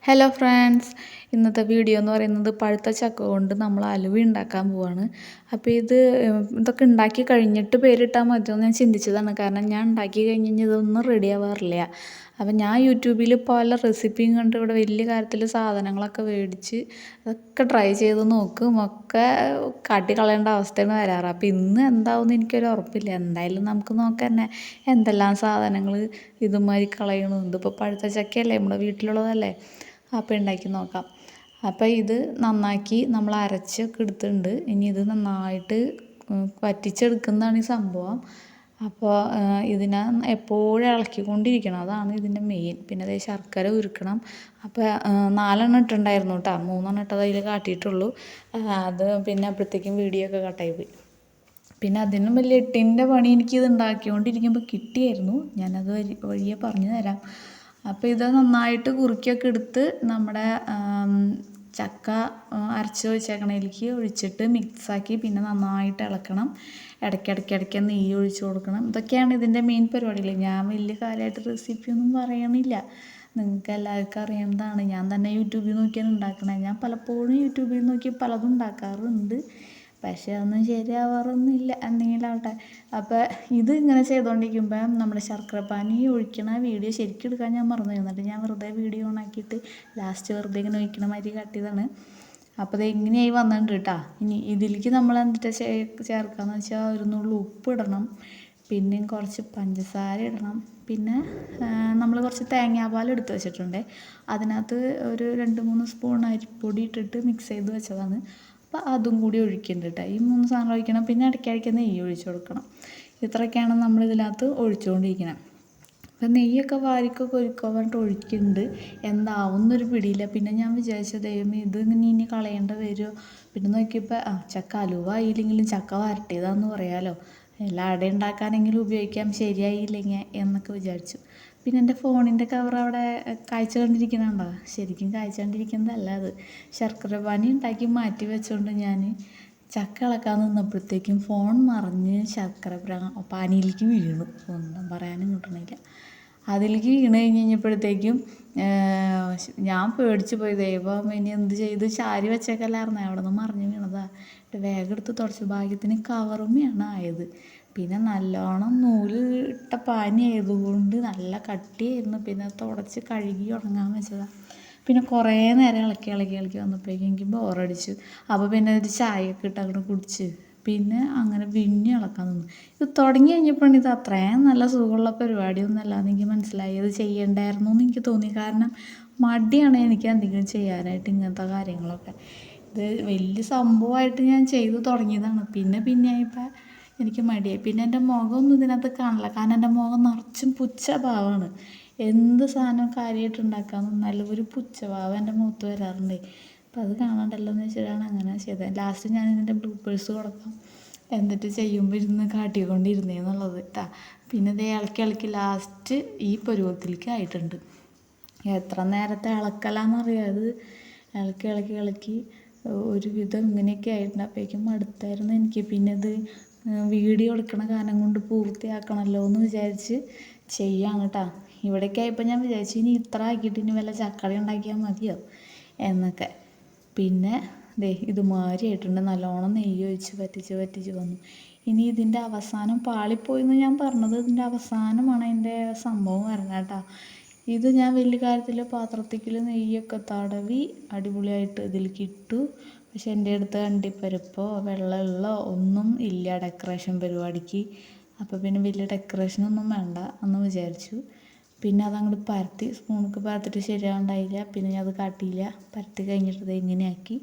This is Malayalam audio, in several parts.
ഹലോ ഫ്രണ്ട്സ്, ഇന്നത്തെ വീഡിയോ എന്ന് പറയുന്നത് പഴുത്ത ചക്ക കൊണ്ട് നമ്മൾ അലുവ ഉണ്ടാക്കാൻ പോവാണ്. അപ്പോൾ ഇതൊക്കെ ഉണ്ടാക്കി കഴിഞ്ഞിട്ട് പേരിട്ടാൽ മതിയെന്ന് ഞാൻ ചിന്തിച്ചതാണ്. കാരണം ഞാൻ ഉണ്ടാക്കി കഴിഞ്ഞ് കഴിഞ്ഞാൽ ഇതൊന്നും റെഡി ആവാറില്ല. അപ്പം ഞാൻ യൂട്യൂബിൽ പല റെസിപ്പിയും കണ്ട് ഇവിടെ വലിയ കാര്യത്തിൽ സാധനങ്ങളൊക്കെ മേടിച്ച് അതൊക്കെ ട്രൈ ചെയ്ത് നോക്കും, ഒക്കെ കാട്ടിക്കളയേണ്ട അവസ്ഥയാണ് വരാറ്. അപ്പോൾ ഇന്ന് എന്താവുമെന്ന് എനിക്കൊരു ഉറപ്പില്ല. എന്തായാലും നമുക്ക് നോക്കാം തന്നെ എന്തെല്ലാം സാധനങ്ങൾ ഇതുമാതിരി കളയണുണ്ട്. ഇപ്പോൾ പഴുത്ത ചക്കയല്ലേ, നമ്മുടെ വീട്ടിലുള്ളതല്ലേ, അപ്പോൾ ഉണ്ടാക്കി നോക്കാം. അപ്പോൾ ഇത് നന്നാക്കി നമ്മൾ അരച്ചൊക്കെ എടുത്തിട്ടുണ്ട്. ഇനി ഇത് നന്നായിട്ട് വറ്റിച്ചെടുക്കുന്നതാണ് ഈ സംഭവം. അപ്പോൾ ഇതിനെ എപ്പോഴും ഇളക്കിക്കൊണ്ടിരിക്കണം, അതാണ് ഇതിൻ്റെ മെയിൻ. പിന്നെ അതേ ശർക്കര ഉരുക്കണം. അപ്പോൾ 4 ഇട്ടുണ്ടായിരുന്നു കേട്ടോ, 3 ഇട്ടത് അതിൽ കാട്ടിയിട്ടുള്ളൂ. അത് പിന്നെ അപ്പോഴത്തേക്കും വീഡിയോ ഒക്കെ കട്ടായി പോയി. പിന്നെ അതിനും വലിയ 8ൻ്റെ പണി എനിക്കിത് ഉണ്ടാക്കിക്കൊണ്ടിരിക്കുമ്പോൾ കിട്ടിയായിരുന്നു. ഞാനത് വഴിയെ പറഞ്ഞു തരാം. അപ്പോൾ ഇത് നന്നായിട്ട് കുറുക്കിയൊക്കെ എടുത്ത് നമ്മുടെ ചക്ക അരച്ച് വെച്ചേക്കണതിലേക്ക് ഒഴിച്ചിട്ട് മിക്സാക്കി പിന്നെ നന്നായിട്ട് ഇളക്കണം. ഇടയ്ക്കിടയ്ക്ക് നെയ്യ് ഒഴിച്ച് കൊടുക്കണം. ഇതൊക്കെയാണ് ഇതിൻ്റെ മെയിൻ പരിപാടികൾ. ഞാൻ വലിയ കാര്യമായിട്ട് റെസിപ്പിയൊന്നും പറയണില്ല, നിങ്ങൾക്ക് എല്ലാവർക്കും അറിയേണ്ടതാണ്. ഞാൻ തന്നെ യൂട്യൂബിൽ നോക്കിയാണ് ഉണ്ടാക്കണത്. ഞാൻ പലപ്പോഴും യൂട്യൂബിൽ നോക്കി പലതും ഉണ്ടാക്കാറുണ്ട്, പക്ഷേ അതൊന്നും ശരിയാവാറൊന്നുമില്ല, എന്തെങ്കിലും ആവട്ടെ. അപ്പോൾ ഇത് ഇങ്ങനെ ചെയ്തുകൊണ്ടിരിക്കുമ്പോൾ നമ്മുടെ ശർക്കരപ്പാനി ഒഴിക്കണ വീഡിയോ ശരിക്കും എടുക്കാൻ ഞാൻ മറന്നു. എന്നിട്ട് ഞാൻ വെറുതെ വീഡിയോ ഓൺ ആക്കിയിട്ട് ലാസ്റ്റ് വെറുതെ ഇങ്ങനെ ഒഴിക്കണ മാതിരി കാട്ടിയതാണ്. അപ്പോൾ അത് എങ്ങനെയായി വന്നിട്ടുണ്ട് കേട്ടോ. ഇനി ഇതിലേക്ക് നമ്മൾ എന്നിട്ട് ചേർക്കാമെന്ന് വെച്ചാൽ ഒരു നുള്ളു ഉപ്പ് ഇടണം, പിന്നെയും കുറച്ച് പഞ്ചസാര ഇടണം, പിന്നെ നമ്മൾ കുറച്ച് തേങ്ങാപ്പാൽ എടുത്ത് വെച്ചിട്ടുണ്ട്. അതിനകത്ത് ഒരു 2-3 സ്പൂൺ അരിപ്പൊടി ഇട്ടിട്ട് മിക്സ് ചെയ്ത് വെച്ചതാണ്. അപ്പോൾ അതും കൂടി ഒഴിക്കുന്നുണ്ട് കേട്ടോ. ഈ 3 സാധനം ഒഴിക്കണം. പിന്നെ ഇടയ്ക്കിടയ്ക്ക് നെയ്യ് ഒഴിച്ച് കൊടുക്കണം. ഇത്രയൊക്കെയാണ് നമ്മൾ ഇതിനകത്ത് ഒഴിച്ചുകൊണ്ടിരിക്കണം. അപ്പം നെയ്യൊക്കെ വാരിക്കൊക്കെ ഒരുക്കുക പറഞ്ഞിട്ട് ഒഴിക്കുന്നുണ്ട്, എന്താവുന്നൊരു പിടിയില്ല. പിന്നെ ഞാൻ വിചാരിച്ച ദൈവമേ ഇത് ഇനി കളയേണ്ട വരുമോ. പിന്നെ നോക്കിയപ്പോൾ ചക്ക അലുവ ആയില്ലെങ്കിലും ചക്ക വരട്ടിയതാന്ന് പറയാമല്ലോ, എല്ലാ അട ഉണ്ടാക്കാനെങ്കിലും ഉപയോഗിക്കാം, ശരിയായില്ലെങ്കിൽ എന്നൊക്കെ വിചാരിച്ചു. പിന്നെ എൻ്റെ ഫോണിൻ്റെ കവർ അവിടെ കാഴ്ച കണ്ടിരിക്കുന്നുണ്ടോ? ശരിക്കും കാഴ്ച കണ്ടിരിക്കുന്നതല്ല, അത് ശർക്കര പാനി ഉണ്ടാക്കി മാറ്റി വെച്ചുകൊണ്ട് ഞാൻ ചക്ക ഇളക്കാൻ നിന്നപ്പോഴത്തേക്കും ഫോൺ മറിഞ്ഞ് ശർക്കര പാനിയിലേക്ക് വീണു. ഒന്നും പറയാനും കിട്ടണില്ല. അതിലേക്ക് വീണ് കഴിഞ്ഞപ്പോഴത്തേക്കും ഞാൻ പേടിച്ച് പോയി. ദൈവം ഇനി എന്ത് ചെയ്ത്, ചാരി വെച്ചേക്കല്ലായിരുന്നു, അവിടെ നിന്ന് മറിഞ്ഞ് വീണതാ. വേഗം എടുത്ത് തുടച്ചു. ഭാഗ്യത്തിന് കവറുമ്മയാണ് ആയത്. പിന്നെ നല്ലോണം നൂല് ഇട്ട പാനി ആയതുകൊണ്ട് നല്ല കട്ടിയായിരുന്നു. പിന്നെ തുടച്ച് കഴുകി ഉണങ്ങാൻ വെച്ചതാണ്. പിന്നെ കുറേ നേരം ഇളക്കി വന്നപ്പോഴേക്കും എനിക്ക് ബോറടിച്ചു. അപ്പോൾ പിന്നെ ഒരു ചായയൊക്കെ ഇട്ട് അങ്ങോട്ട് കുടിച്ച് പിന്നെ അങ്ങനെ പിന്നെ ഇളക്കാൻ നിന്നു. ഇത് തുടങ്ങി കഴിഞ്ഞപ്പോഴാണ് ഇത് അത്രയും നല്ല സുഖമുള്ള പരിപാടിയൊന്നും അല്ലാന്ന് എനിക്ക് മനസ്സിലായി. ഇത് ചെയ്യണ്ടായിരുന്നു എന്ന് എനിക്ക് തോന്നി. കാരണം മടിയാണ് എനിക്ക് എന്തെങ്കിലും ചെയ്യാനായിട്ട്, ഇങ്ങനത്തെ കാര്യങ്ങളൊക്കെ. ഇത് വലിയ സംഭവമായിട്ട് ഞാൻ ചെയ്തു തുടങ്ങിയതാണ്. പിന്നെ ആയപ്പോൾ എനിക്ക് മടിയായി. പിന്നെ എൻ്റെ മുഖമൊന്നും ഇതിനകത്ത് കാണില്ല, കാരണം എൻ്റെ മുഖം നിറച്ചും പുച്ഛഭാവമാണ്. എന്ത് സാധനം കാര്യമായിട്ട് ഉണ്ടാക്കാൻ നിന്നാലും ഒരു പുച്ഛഭാവം എൻ്റെ മുഖത്ത് വരാറുണ്ട്. അപ്പോൾ അത് കാണണ്ടല്ലോ എന്ന് വെച്ചിട്ടാണ് അങ്ങനെ ചെയ്തത്. ലാസ്റ്റ് ഞാൻ ഇതിൻ്റെ ബ്ലൂപ്പേഴ്സ് കൊടുക്കാം, എന്നിട്ട് ചെയ്യുമ്പോൾ ഇരുന്ന് കാട്ടിക്കൊണ്ടിരുന്നേന്നുള്ളത് കേട്ടോ. പിന്നെ ഇത് ഇളക്കി ലാസ്റ്റ് ഈ പരുവത്തിലേക്ക് ആയിട്ടുണ്ട്. എത്ര നേരത്തെ ഇളക്കലാന്നറിയാം. അത് ഇളക്കി ഒരുവിധം ഇങ്ങനെയൊക്കെ ആയിട്ടുണ്ട്. അപ്പോഴേക്കും മടുത്തായിരുന്നു എനിക്ക്. പിന്നെ ഇത് വീഡിയോ എടുക്കണ കാരണം കൊണ്ട് പൂർത്തിയാക്കണമല്ലോ എന്ന് വിചാരിച്ച് ചെയ്യാണ് കേട്ടോ. ഇവിടേക്ക് ആയപ്പോൾ ഞാൻ വിചാരിച്ചു ഇനി ഇത്ര ആക്കിയിട്ട് ഇനി വല്ല ചക്കടി ഉണ്ടാക്കിയാൽ മതിയോ എന്നൊക്കെ. പിന്നെ ഇതുമാതിരി ആയിട്ടുണ്ട്. നല്ലോണം നെയ്യ് ഒഴിച്ച് വറ്റിച്ച് വന്നു. ഇനി ഇതിൻ്റെ അവസാനം പാളിപ്പോയെന്ന് ഞാൻ പറഞ്ഞത്, ഇതിൻ്റെ അവസാനമാണ് അതിൻ്റെ സംഭവം വരണം കേട്ടോ. ഇത് ഞാൻ വലിയ കാര്യത്തിൽ പാത്രത്തിൽ നെയ്യൊക്കെ തടവി അടിപൊളിയായിട്ട് ഇതിലേക്ക് ഇട്ടു. പക്ഷെ എൻ്റെ അടുത്ത് അണ്ടിപ്പരിപ്പോ വെള്ളമോ ഒന്നും ഇല്ല ഡെക്കറേഷൻ പരിപാടിക്ക്. അപ്പോൾ പിന്നെ വലിയ ഡെക്കറേഷനൊന്നും വേണ്ട എന്ന് വിചാരിച്ചു. പിന്നെ അതങ്ങോട്ട് പരത്തി, സ്പൂണൊക്കെ പരത്തിയിട്ട് ശരിയാണ്ടായില്ല. പിന്നെ ഞാൻ അത് കാട്ടിയില്ല. പരത്തി കഴിഞ്ഞിട്ട് ഇത് ഇങ്ങനെയാക്കി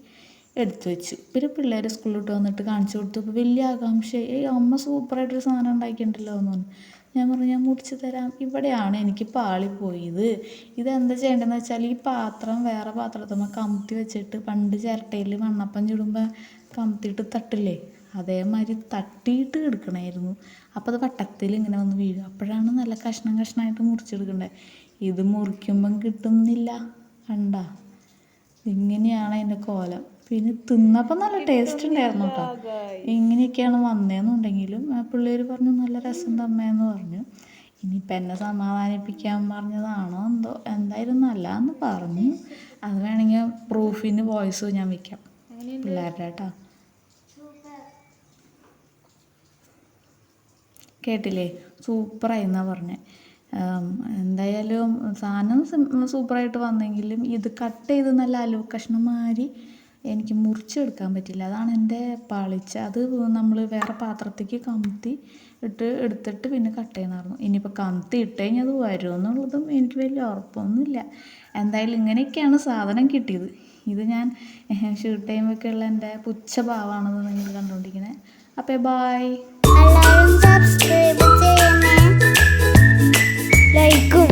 എടുത്തു വെച്ചു. പിന്നെ പിള്ളേർ സ്കൂളിലോട്ട് വന്നിട്ട് കാണിച്ചു കൊടുത്തു. അപ്പോൾ വലിയ ആകാംക്ഷ, അമ്മ സൂപ്പറായിട്ടൊരു സാധനം ഉണ്ടാക്കിയിട്ടുണ്ടല്ലോ എന്ന് പറഞ്ഞു. ഞാൻ പറഞ്ഞു ഞാൻ മുറിച്ച് തരാം. ഇവിടെയാണ് എനിക്ക് പാളിപ്പോയത്. ഇതെന്താ ചെയ്യേണ്ടതെന്ന് വെച്ചാൽ ഈ പാത്രം വേറെ പാത്രത്തിൽ കമത്തി വെച്ചിട്ട്, പണ്ട് ചിരട്ടയിൽ മണ്ണപ്പം ചുടുമ്പോൾ കമത്തിയിട്ട് തട്ടില്ലേ, അതേമാതിരി തട്ടിയിട്ട് എടുക്കണമായിരുന്നു. അപ്പോൾ അത് വട്ടത്തിൽ ഇങ്ങനെ വന്ന് വീഴും. അപ്പോഴാണ് നല്ല കഷ്ണമായിട്ട് മുറിച്ചെടുക്കണ്ടേ. ഇത് മുറിക്കുമ്പം കിട്ടുന്നില്ല, കണ്ട. ഇങ്ങനെയാണ് അതിൻ്റെ കോലം. പിന്നെ തിന്നപ്പോൾ നല്ല ടേസ്റ്റ് ഉണ്ടായിരുന്നു കേട്ടോ. ഇങ്ങനെയൊക്കെയാണ് വന്നതെന്നുണ്ടെങ്കിലും പിള്ളേർ പറഞ്ഞു നല്ല രസം തമ്മയെന്ന് പറഞ്ഞു. ഇനിയിപ്പോൾ എന്നെ സമാധാനിപ്പിക്കാൻ പറഞ്ഞതാണോ എന്തോ, എന്തായാലും നല്ലതെന്ന് പറഞ്ഞു. അത് വേണമെങ്കിൽ പ്രൂഫിന് വോയിസ് ഞാൻ വയ്ക്കാം പിള്ളേരുടെ കേട്ടോ. കേട്ടില്ലേ, സൂപ്പറായി എന്നാണ് പറഞ്ഞത്. എന്തായാലും സാധനം സൂപ്പറായിട്ട് വന്നെങ്കിലും ഇത് കട്ട് ചെയ്ത് നല്ല അലുവ കഷ്ണം മാതിരി എനിക്ക് മുറിച്ചെടുക്കാൻ പറ്റില്ല. അതാണ് എൻ്റെ പാളിച്ച. അത് നമ്മൾ വേറെ പാത്രത്തേക്ക് കമത്തി എടുത്തിട്ട് പിന്നെ കട്ട് ചെയ്യണമായിരുന്നു. ഇനിയിപ്പോൾ കമത്തി ഇട്ട് കഴിഞ്ഞാൽ അത് വരുമോ എന്നുള്ളതും എനിക്ക് വലിയ ഉറപ്പൊന്നുമില്ല. എന്തായാലും ഇങ്ങനെയൊക്കെയാണ് സാധനം കിട്ടിയത്. ഇത് ഞാൻ ഷൂട്ട് ചെയ്യുമ്പോഴൊക്കെ ഉള്ള എൻ്റെ പുച്ഛഭാവമാണെന്ന് നിങ്ങൾ കണ്ടുകൊണ്ടിരിക്കുന്നത്. അപ്പോൾ ബായ്. എല്ലാവരും സബ്സ്ക്രൈബ് ചെയ്യണേ, ലൈക്കും